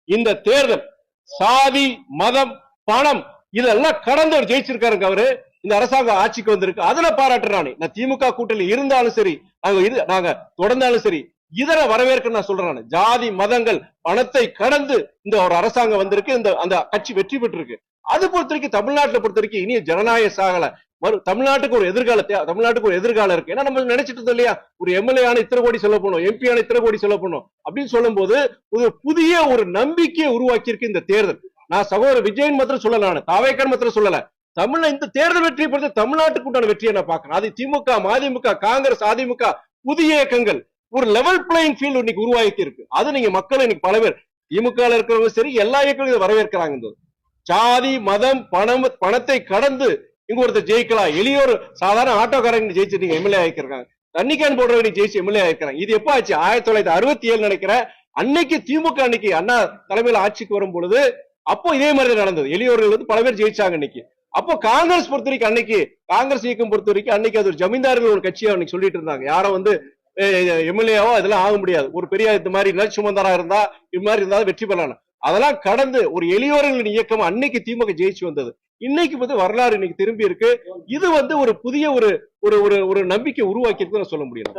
இந்த தேர்தல் சாதி மதம் பணம் இதெல்லாம் கடந்து அவர் ஜெயிச்சிருக்காருங்க. அவரு இந்த அரசாங்கம் ஆட்சிக்கு வந்திருக்கு, அதுல பாராட்டுறானே. நான் திமுக கூட்டணி இருந்தாலும் சரி, நாங்க தொடர்ந்தாலும் சரி, இதர வரவேற்க நான் சொல்றேன். ஜாதி மதங்கள் பணத்தை கடந்து இந்த ஒரு அரசாங்கம் வந்திருக்கு, இந்த அந்த கட்சி வெற்றி பெற்றிருக்கு. அது பொறுத்த வரைக்கும் தமிழ்நாட்டை பொறுத்த வரைக்கும் இனிய ஜனநாயக சாகல தமிழ்நாட்டுக்கு ஒரு எதிர்காலத்தை, தமிழ்நாட்டுக்கு ஒரு எதிர்காலம் இருக்கு. ஏன்னா நம்ம நினைச்சிட்டு இருந்தோம் இல்லையா, ஒரு எம்எல்ஏ ஆன இத்தனை கோடி செலவு பண்ணும், எம்பி ஆன இத்தனை கோடி செலவு பண்ணும் அப்படின்னு சொல்லும் போது ஒரு புதிய ஒரு நம்பிக்கையை உருவாக்கி இருக்கு இந்த தேர்தல். நான் சகோதரர் விஜயன் மாத்திரம் சொல்லல, நான் தாவேக்கர் மாத்திரம் சொல்லல, தமிழ்ல இந்த தேர்தல் வெற்றியை பொறுத்த தமிழ்நாட்டுக்கு உண்டான வெற்றியை நான் பாக்குறேன். அது திமுக, மதிமுக, காங்கிரஸ், அதிமுக, புதிய இயக்கங்கள் ஒரு லெவல் பிளேயிங் ஃபீல்ட் இன்னைக்கு உருவாக்கி இருக்கு. அது நீங்க மக்கள் இன்னைக்கு பல பேர் திமுக இருக்கிறவங்க சரி, எல்லா இயக்கங்களும் வரவேற்கிறாங்க. ஜாதி மதம் பணத்தை கடந்து இங்க ஒருத்தர் ஜெயிக்கலாம். எளியோர் சாதாரண ஆட்டோக்காரங்க ஜெயிச்சு நீங்க எம்எல்ஏ ஆயிருக்காங்க, தண்ணிக்கான் போடுறவங்க ஜெயிச்சு எம்எல்ஏ ஆயிருக்காங்க. இது எப்ப ஆச்சு? 1967 நினைக்கிறேன். அன்னைக்கு திமுக அன்னைக்கு அண்ணா தலைமையில ஆட்சிக்கு வரும் பொழுது அப்போ இதே மாதிரி நடந்தது. எளியோர்கள் வந்து பல பேர் ஜெயிச்சாங்க அன்னைக்கு. அப்போ காங்கிரஸ் பொறுத்த வரைக்கும் அன்னைக்கு காங்கிரஸ் இயக்கம் பொறுத்த வரைக்கும் அன்னைக்கு அது ஒரு ஜமீன்தார்கள் ஒரு கட்சியா அன்னைக்கு சொல்லிட்டு இருந்தாங்க. யாரும் வந்து எம்எல்ஏவோ இதெல்லாம் ஆக முடியாது, ஒரு பெரிய இந்த மாதிரி நச்சுமந்தாரா இருந்தா இது மாதிரி இருந்தாலும் வெற்றி பெறலாம். அதெல்லாம் கடந்து ஒரு எளியோர்களின் இயக்கம் அன்னைக்கு திமுக ஜெயிச்சு வந்தது. இன்னைக்கு வந்து வரலாறு இன்னைக்கு திரும்பி இருக்கு. இது வந்து ஒரு புதிய ஒரு நம்பிக்கை உருவாக்கி இருக்குன்னு சொல்ல முடியும்.